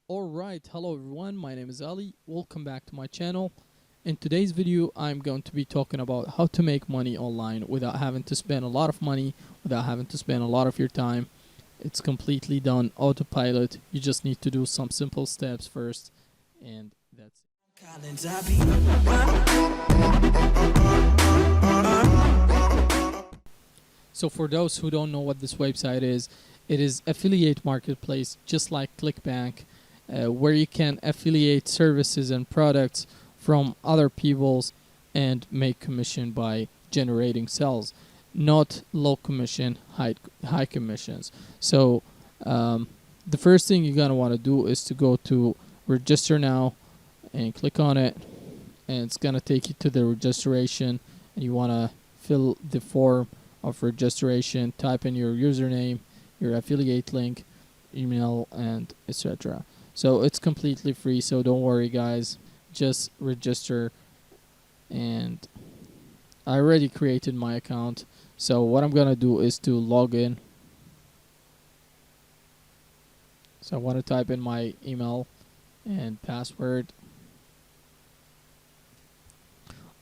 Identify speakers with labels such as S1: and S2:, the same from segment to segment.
S1: Alright, hello everyone, my name is Ali. Welcome back to my channel. In today's video, I'm going to be talking about how to make money online without having to spend a lot of money, without having to spend a lot of your time. It's completely done autopilot. You just need to do some simple steps first, and that's it. So for those who don't know what this website is, it is affiliate marketplace, just like ClickBank, where you can affiliate services and products from other people's and make commission by generating sales, not low commission, high commissions. So the first thing you're gonna want to do is to go to register now and click on it, and it's gonna take you to the registration, and you want to fill the form of registration, type in your username, your affiliate link, email, and etc. So it's completely free, so don't worry guys, just register. And I already created my account, so what I'm gonna do is to log in. So I want to type in my email and password.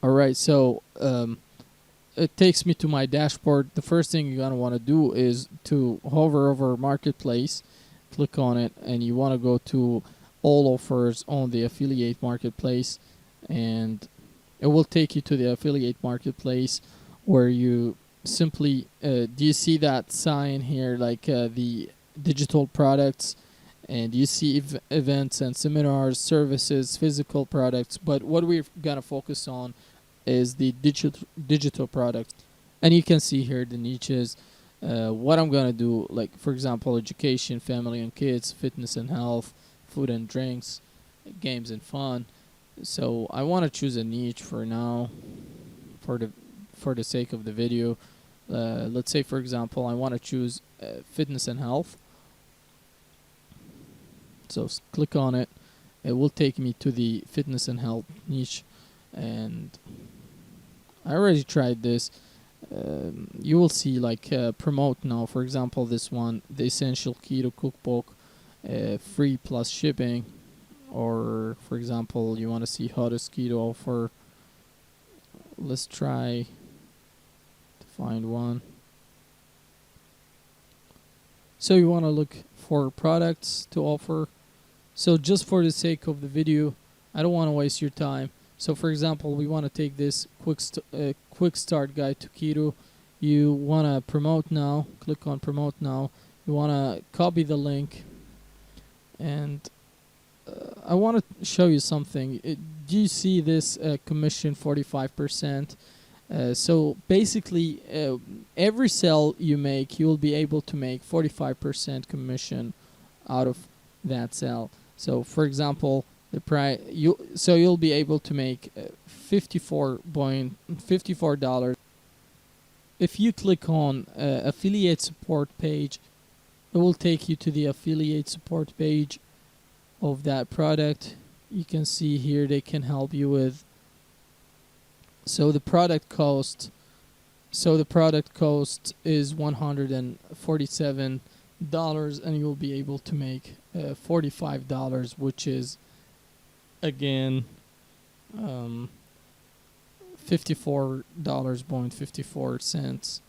S1: Alright, so it takes me to my dashboard. The first thing you're gonna want to do is to hover over marketplace, click on it, and you want to go to all offers on the affiliate marketplace, and it will take you to the affiliate marketplace where you simply do you see that sign here, like the digital products, and you see events and seminars, services, physical products, but what we're gonna focus on is the digital products. And you can see here the niches. What I'm gonna do, like for example, education, family and kids, fitness and health, food and drinks, games and fun. So I want to choose a niche for now, for the sake of the video. Let's say for example I want to choose fitness and health. So click on it. It will take me to the fitness and health niche, and I already tried this. You will see like promote now, for example this one, the essential keto cookbook, free plus shipping. Or for example you want to see hottest keto offer. Let's try to find one. So you want to look for products to offer. So just for the sake of the video, I don't want to waste your time. So for example, we want to take this quick start guide to keto. You want to promote now, click on promote now. You want to copy the link, and I want to show you something. Do you see this commission 45%? So basically every sale you make, you will be able to make 45% commission out of that sale. So for example, the price you'll be able to make $54. If you click on affiliate support page, it will take you to the affiliate support page of that product. You can see here they can help you with. So the product cost is $147, and you'll be able to make $45, which is again $54.54.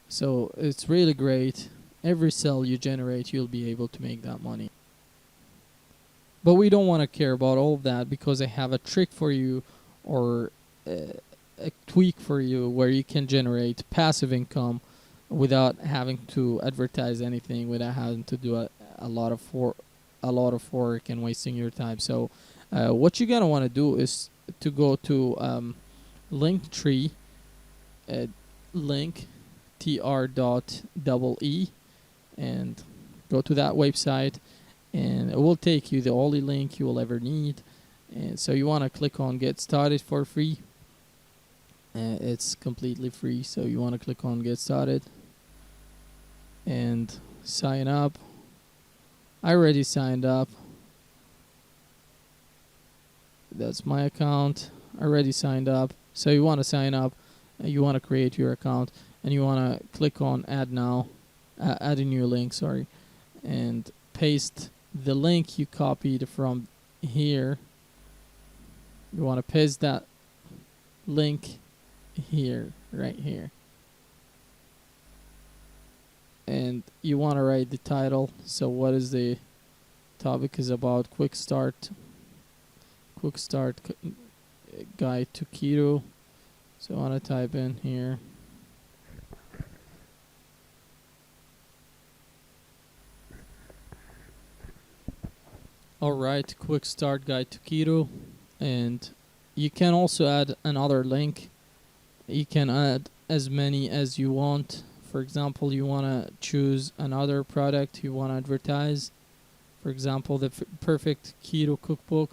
S1: So it's really great. Every sale you generate, you'll be able to make that money. But we don't want to care about all of that, because I have a trick for you, or a tweak for you, where you can generate passive income without having to advertise anything, without having to do a lot of work and wasting your time. So what you're gonna want to do is to go to Linktree, link tr.ee, and go to that website, and it will take you the only link you will ever need. And so you want to click on get started for free. It's completely free, so you want to click on get started and sign up. I already signed up. That's my account. I already signed up. So you want to sign up, you want to create your account, and you want to click on add now, add a new link, sorry, and paste the link you copied from here, you want to paste that link here, right here, and you want to write the title. So what is the topic? Is about quick start guide to keto. So I want to type in here alright, quick start guide to keto. And you can also add another link. You can add as many as you want. For example, you want to choose another product you want to advertise. For example, the perfect keto cookbook.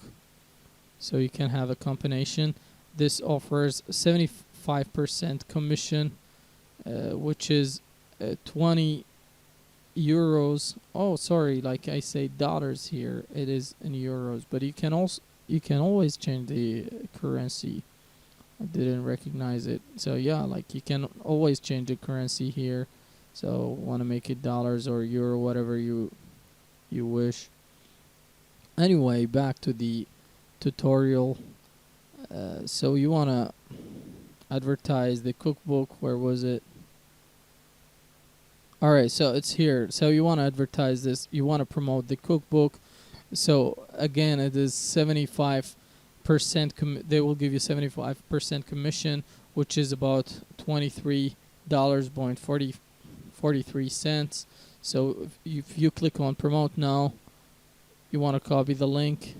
S1: So you can have a combination. This offers 75% commission, which is 20 euros. Oh, sorry, like I say dollars here. It is in euros, but you can always change the currency. I didn't recognize it. So yeah, like you can always change the currency here. So want to make it dollars or euro, whatever you wish. Anyway, back to the tutorial. So you want to advertise the cookbook. Where was it? Alright, so it's here. So you want to advertise this. You want to promote the cookbook. So again, it is 75%. They will give you 75% commission, which is about $23.43. So if you click on promote now, you want to copy the link,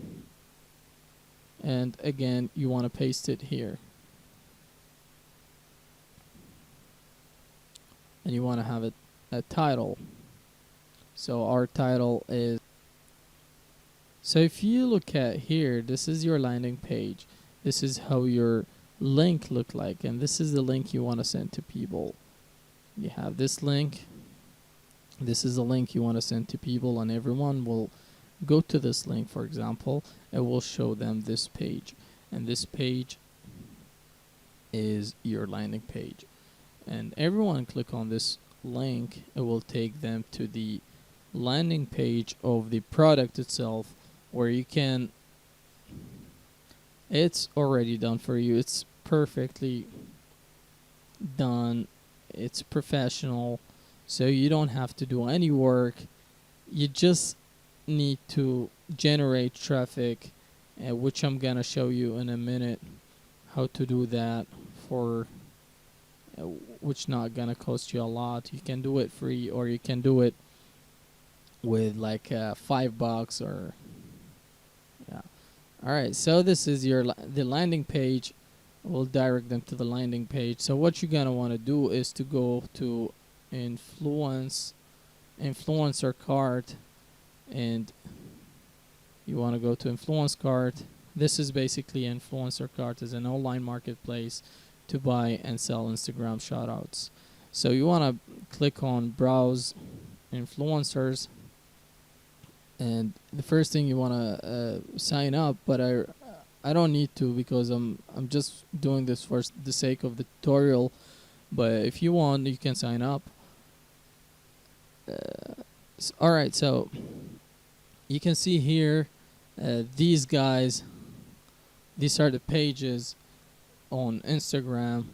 S1: and again you want to paste it here, and you want to have it a title. So our title is, so if you look at here, this is your landing page. This is how your link look like, and this is the link you want to send to people. You have this link. This is the link you want to send to people, and everyone will go to this link. For example, it will show them this page, and this page is your landing page, and everyone click on this link, it will take them to the landing page of the product itself, where you can, it's already done for you. It's perfectly done. It's professional, so you don't have to do any work. You just need to generate traffic, which I'm gonna show you in a minute how to do that, for which not gonna cost you a lot. You can do it free, or you can do it with like $5 or yeah. Alright, so this is the landing page. We'll direct them to the landing page. So what you're gonna want to do is to go to influencer cart, and you want to go to influence cart. This is basically influencer cart, is an online marketplace to buy and sell Instagram shoutouts. So you want to click on browse influencers, and the first thing you want to sign up, but I don't need to, because I'm just doing this for the sake of the tutorial. But if you want, you can sign up. Alright, so you can see here, these guys, these are the pages on Instagram.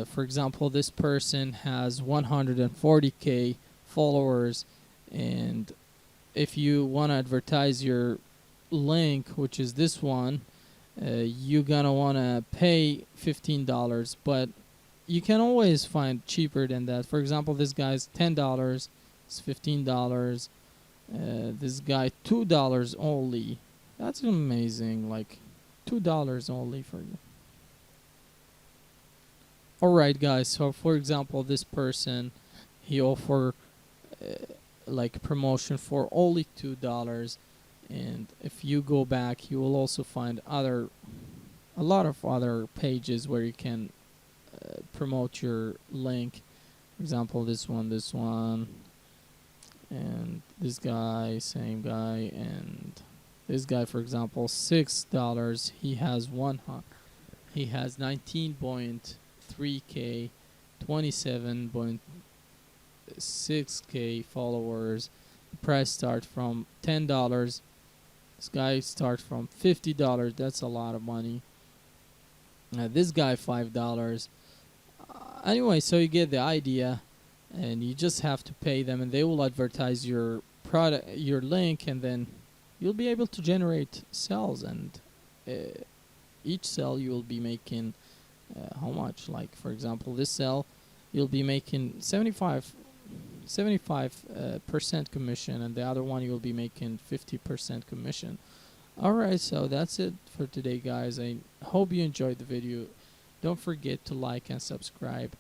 S1: For example, this person has 140k followers, and if you want to advertise your link, which is this one, you're gonna want to pay $15, but you can always find cheaper than that. For example, this guy's $10, it's $15. This guy $2 only. That's amazing. Like $2 only for you. Alright guys, so for example, this person, he offer like promotion for only $2, and if you go back, you will also find a lot of other pages where you can promote your link. For example, this one, and this guy, same guy, and this guy, for example, $6. He has 19.3k, 27.6k followers, price start from $10. This guy starts from $50. That's a lot of money. This guy $5. Anyway, so you get the idea, and you just have to pay them, and they will advertise your product, your link, and then you'll be able to generate sales. And each sale you will be making how much? Like for example, this sale you'll be making 75% commission, and the other one you'll be making 50% commission. Alright, so that's it for today, guys. I hope you enjoyed the video. Don't forget to like and subscribe.